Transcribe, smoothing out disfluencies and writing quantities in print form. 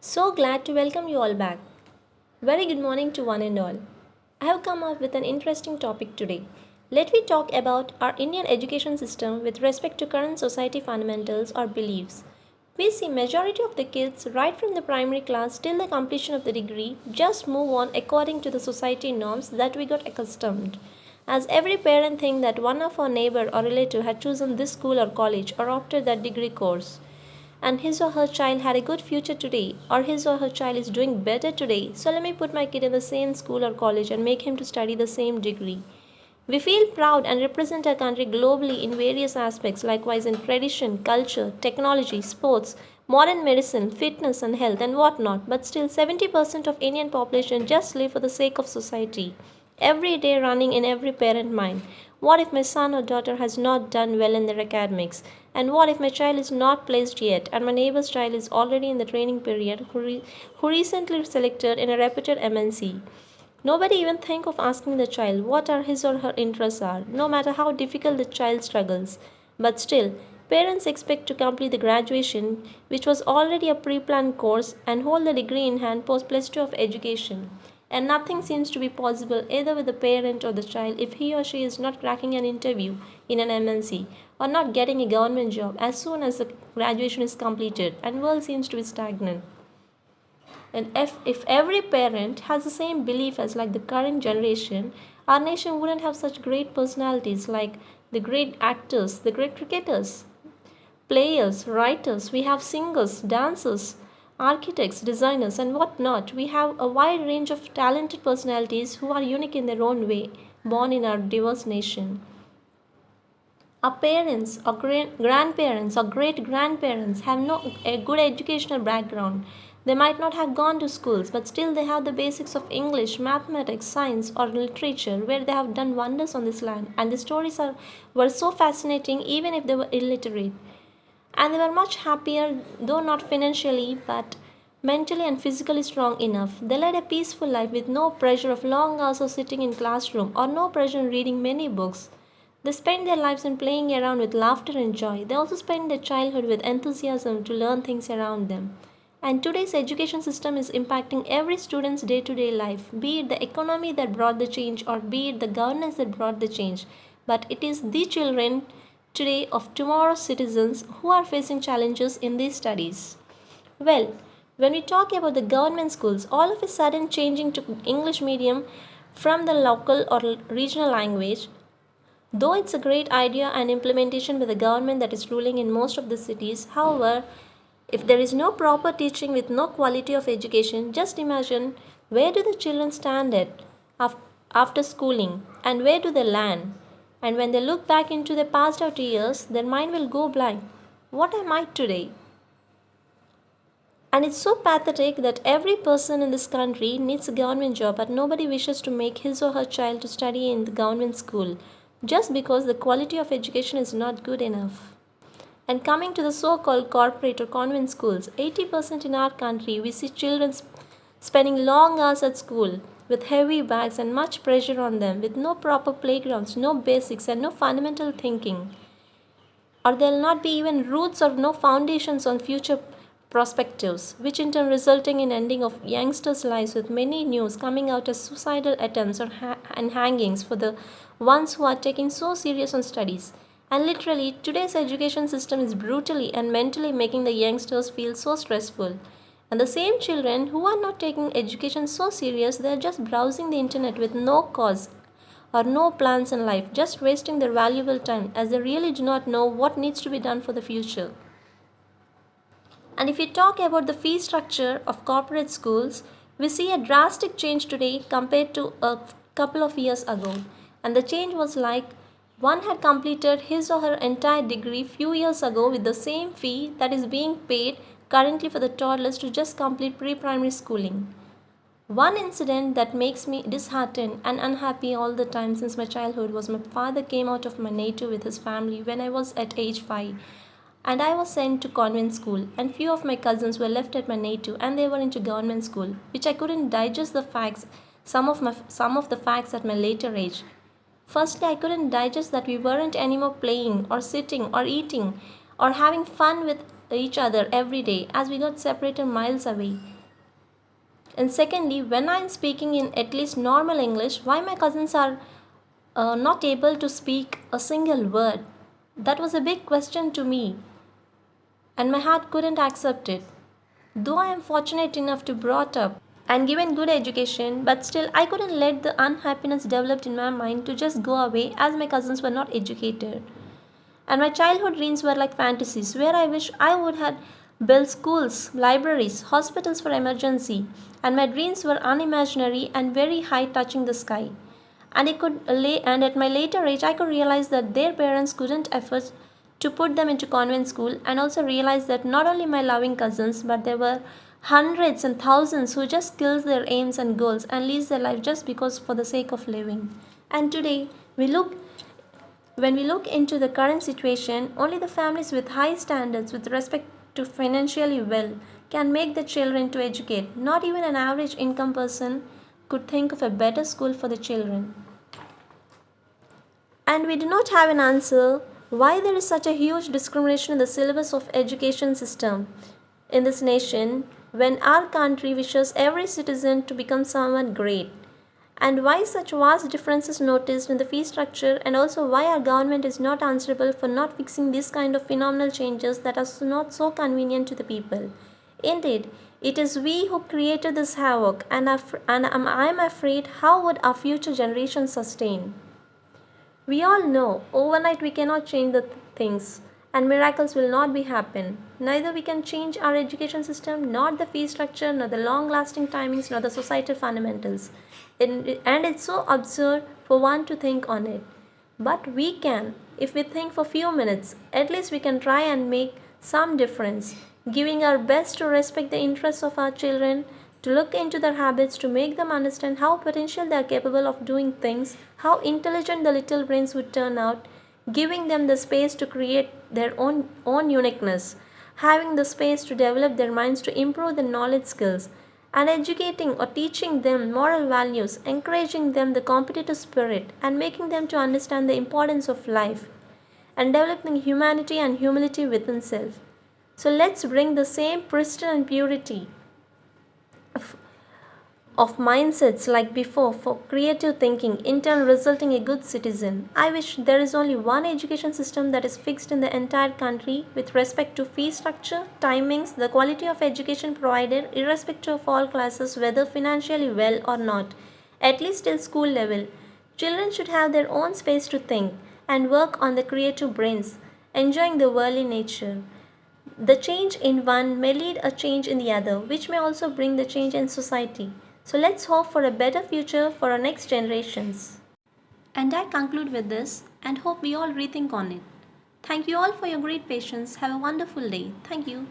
So glad to welcome you all back. Very good morning to one and all. I have come up with an interesting topic today. Let me talk about our Indian education system with respect to current society fundamentals or beliefs. We see majority of the kids right from the primary class till the completion of the degree just move on according to the society norms that we got accustomed. As every parent think that one of our neighbor or relative had chosen this school or college or opted that degree course and his or her child had a good future today, or his or her child is doing better today, so let me put my kid in the same school or college and make him to study the same degree. We feel proud and represent our country globally in various aspects, likewise in tradition, culture, technology, sports, modern medicine, fitness and health and whatnot, but still 70% of Indian population just live for the sake of society. Every day running in every parent mind. What if my son or daughter has not done well in their academics? And what if my child is not placed yet and my neighbor's child is already in the training period who recently selected in a reputed MNC? Nobody even think of asking the child what are his or her interests are, no matter how difficult the child struggles. But still, parents expect to complete the graduation, which was already a pre-planned course, and hold the degree in hand post plus 2 of education. And nothing seems to be possible either with the parent or the child if he or she is not cracking an interview in an MNC or not getting a government job as soon as the graduation is completed, and world seems to be stagnant. And if every parent has the same belief as like the current generation, our nation wouldn't have such great personalities like the great actors, the great cricketers, players, writers, we have singers, dancers, architects, designers, and whatnot. We have a wide range of talented personalities who are unique in their own way, born in our diverse nation. Our parents or grandparents or great grandparents have no a good educational background. They might not have gone to schools, but still they have the basics of English, mathematics, science, or literature, where they have done wonders on this land. And the stories were so fascinating, even if they were illiterate. And they were much happier, though not financially, but mentally and physically strong enough. They led a peaceful life with no pressure of long hours of sitting in classroom or no pressure in reading many books. They spent their lives in playing around with laughter and joy. They also spent their childhood with enthusiasm to learn things around them. And today's education system is impacting every student's day to day life, be it the economy that brought the change or be it the governance that brought the change. But it is the children today of tomorrow's citizens who are facing challenges in these studies. Well, when we talk about the government schools, all of a sudden changing to English medium from the local or regional language, though it's a great idea and implementation with the government that is ruling in most of the cities, however, if there is no proper teaching with no quality of education, just imagine where do the children stand at after schooling and where do they land? And when they look back into their past out years, their mind will go blank. What am I today? And it's so pathetic that every person in this country needs a government job, but nobody wishes to make his or her child to study in the government school just because the quality of education is not good enough. And coming to the so called corporate or convent schools, 80% in our country we see children spending long hours at school with heavy bags and much pressure on them, with no proper playgrounds, no basics, and no fundamental thinking. Or there'll not be even roots or no foundations on future perspectives, which in turn resulting in ending of youngsters' lives with many news coming out as suicidal attempts and hangings for the ones who are taking so serious on studies. And literally, today's education system is brutally and mentally making the youngsters feel so stressful. And the same children who are not taking education so serious, they are just browsing the internet with no cause or no plans in life, just wasting their valuable time as they really do not know what needs to be done for the future. And if we talk about the fee structure of corporate schools, we see a drastic change today compared to a couple of years ago. And the change was like one had completed his or her entire degree few years ago with the same fee that is being paid currently for the toddlers to just complete pre-primary schooling. One incident that makes me disheartened and unhappy all the time since my childhood was my father came out of my native with his family when I was at age 5, and I was sent to convent school, and few of my cousins were left at my native and they were into government school, which I couldn't digest the facts, some of the facts at my later age. Firstly, I couldn't digest that we weren't anymore playing or sitting or eating or having fun with each other every day as we got separated miles away. And secondly, when I am speaking in at least normal English, why my cousins are not able to speak a single word? That was a big question to me, and my heart couldn't accept it. Though I am fortunate enough to brought up and given good education, but still I couldn't let the unhappiness developed in my mind to just go away as my cousins were not educated. And my childhood dreams were like fantasies where I wish I would have built schools, libraries, hospitals for emergency, and my dreams were unimaginary and very high touching the sky. And at my later age I could realize that their parents couldn't afford to put them into convent school, and also realize that not only my loving cousins but there were hundreds and thousands who just kills their aims and goals and lives their life just because for the sake of living. And today we look when we look into the current situation, only the families with high standards with respect to financially well can make the children to educate. Not even an average income person could think of a better school for the children. And we do not have an answer why there is such a huge discrimination in the syllabus of education system in this nation when our country wishes every citizen to become someone great, and why such vast differences noticed in the fee structure, and also why our government is not answerable for not fixing these kind of phenomenal changes that are not so convenient to the people. Indeed, it is we who created this havoc, and I am afraid how would our future generations sustain. We all know overnight we cannot change the things, and miracles will not be happen. Neither we can change our education system, nor the fee structure, nor the long lasting timings, nor the societal fundamentals. And it's so absurd for one to think on it. But we can, if we think for few minutes, at least we can try and make some difference, giving our best to respect the interests of our children, to look into their habits, to make them understand how potential they are capable of doing things, how intelligent the little brains would turn out, giving them the space to create their own uniqueness, having the space to develop their minds to improve their knowledge skills, and educating or teaching them moral values, encouraging them the competitive spirit, and making them to understand the importance of life, and developing humanity and humility within self. So let's bring the same pristine and purity of mindsets like before for creative thinking, in turn resulting a good citizen. I wish there is only one education system that is fixed in the entire country with respect to fee structure, timings, the quality of education provided, irrespective of all classes, whether financially well or not, at least till school level. Children should have their own space to think and work on the creative brains, enjoying the worldly nature. The change in one may lead a change in the other, which may also bring the change in society. So let's hope for a better future for our next generations. And I conclude with this and hope we all rethink on it. Thank you all for your great patience. Have a wonderful day. Thank you.